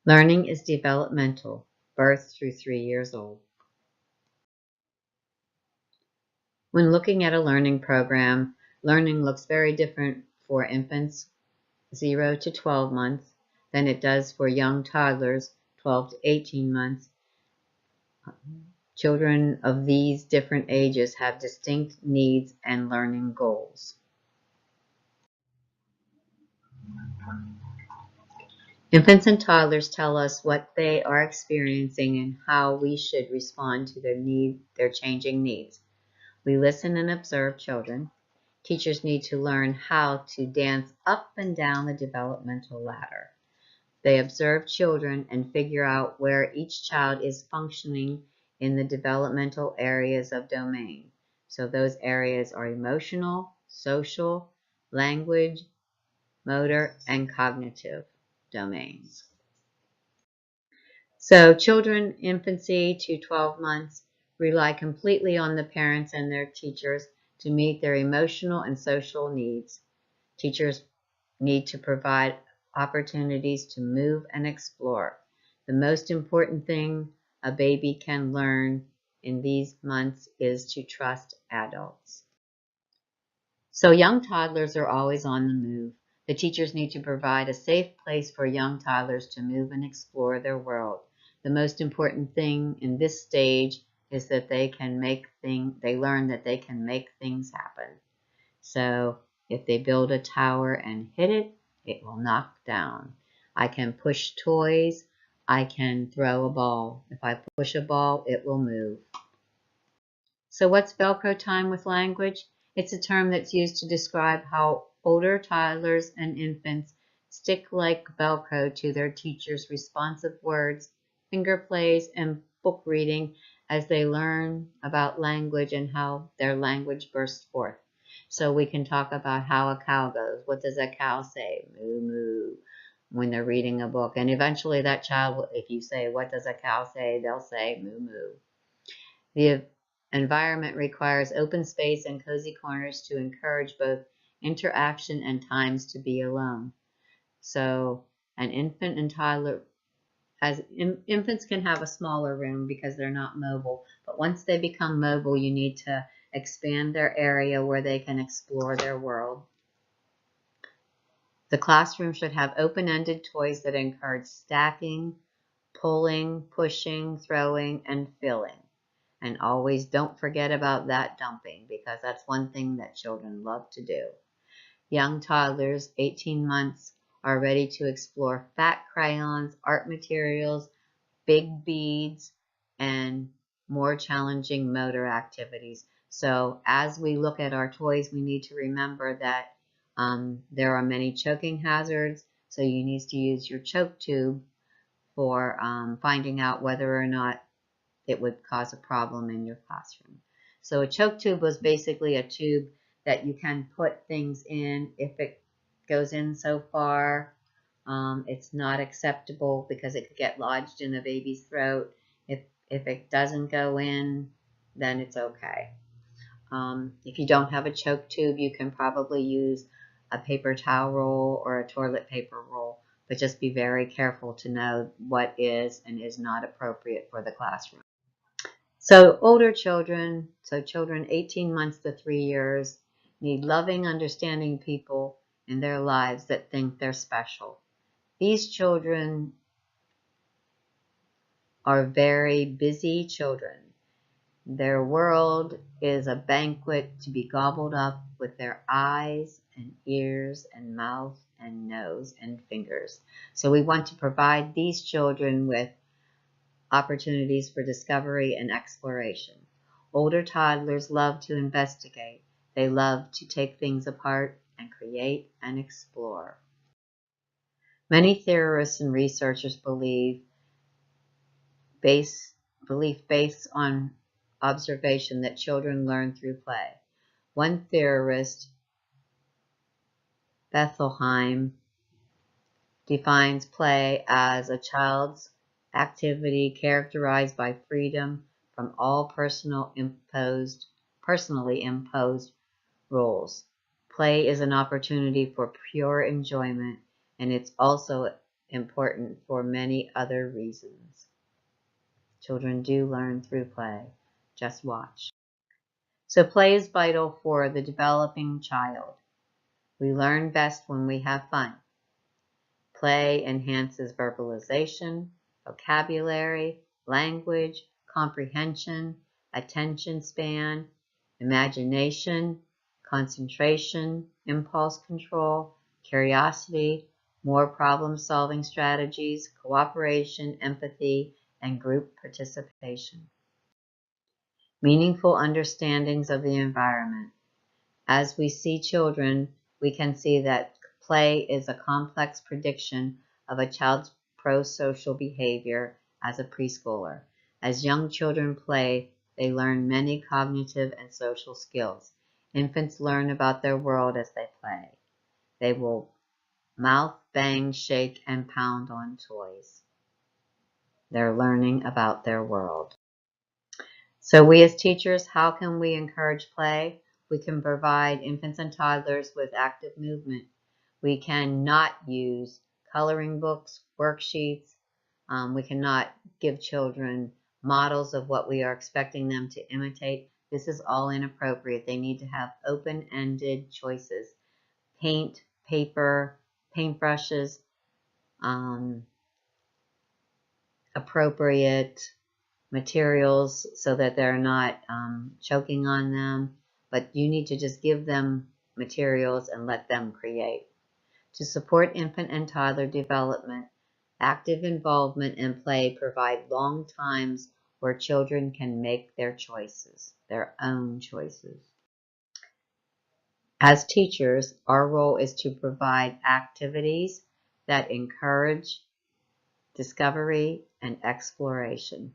Learning is developmental, birth through 3 years old. When looking at a learning program, learning looks very different for infants 0 to 12 months than it does for young toddlers 12 to 18 months. Children of these different ages have distinct needs and learning goals. Infants and toddlers tell us what they are experiencing and how we should respond to their changing needs. We listen and observe children. Teachers need to learn how to dance up and down the developmental ladder. They observe children and figure out where each child is functioning in the developmental areas of domain. So those areas are emotional, social, language, motor, and cognitive domains. So children, infancy to 12 months, rely completely on the parents and their teachers to meet their emotional and social needs. Teachers need to provide opportunities to move and explore. The most important thing a baby can learn in these months is to trust adults. So young toddlers are always on the move. The teachers need to provide a safe place for young toddlers to move and explore their world. The most important thing in this stage is that they learn that they can make things happen. So if they build a tower and hit it, it will knock down. I can push toys. I can throw a ball. If I push a ball, it will move. So what's Velcro time with language? It's a term that's used to describe how older toddlers and infants stick like Velcro to their teachers' responsive words, finger plays, and book reading as they learn about language and how their language bursts forth. So we can talk about how a cow goes. What does a cow say? Moo, moo, when they're reading a book. And eventually that child, if you say, what does a cow say? They'll say, moo, moo. The environment requires open space and cozy corners to encourage both interaction and times to be alone. So an infant and toddler, infants can have a smaller room because they're not mobile, but once they become mobile, you need to expand their area where they can explore their world. The classroom should have open-ended toys that encourage stacking, pulling, pushing, throwing, and filling. And always don't forget about that dumping, because that's one thing that children love to do. Young toddlers, 18 months, are ready to explore fat crayons, art materials, big beads, and more challenging motor activities. So as we look at our toys, we need to remember that there are many choking hazards, so you need to use your choke tube for finding out whether or not it would cause a problem in your classroom. So a choke tube was basically a tube that you can put things in. If it goes in so far, it's not acceptable because it could get lodged in a baby's throat. If it doesn't go in, then it's okay. If you don't have a choke tube, you can probably use a paper towel roll or a toilet paper roll, but just be very careful to know what is and is not appropriate for the classroom. So older children, so children 18 months to 3 years, need loving, understanding people in their lives that think they're special. These children are very busy children. Their world is a banquet to be gobbled up with their eyes and ears and mouth and nose and fingers. So we want to provide these children with opportunities for discovery and exploration. Older toddlers love to investigate. They love to take things apart and create and explore. Many theorists and researchers belief based on observation that children learn through play. One theorist, Bethelheim, defines play as a child's activity characterized by freedom from all personally imposed rules. Play is an opportunity for pure enjoyment, and it's also important for many other reasons. Children do learn through play. Just watch. So play is vital for the developing child. We learn best when we have fun. Play enhances verbalization, vocabulary, language, comprehension, attention span, imagination, concentration, impulse control, curiosity, more problem-solving strategies, cooperation, empathy, and group participation. Meaningful understandings of the environment. As we see children, we can see that play is a complex prediction of a child's pro-social behavior as a preschooler. As young children play, they learn many cognitive and social skills. Infants learn about their world as they play. They will mouth, bang, shake, and pound on toys. They're learning about their world. So we as teachers, how can we encourage play? We can provide infants and toddlers with active movement. We cannot use coloring books, worksheets. We cannot give children models of what we are expecting them to imitate. This is all inappropriate. They need to have open-ended choices. Paint, paper, paintbrushes, appropriate materials so that they're not choking on them, but you need to just give them materials and let them create. To support infant and toddler development, active involvement in play provide long times where children can make their choices, their own choices. As teachers, our role is to provide activities that encourage discovery and exploration.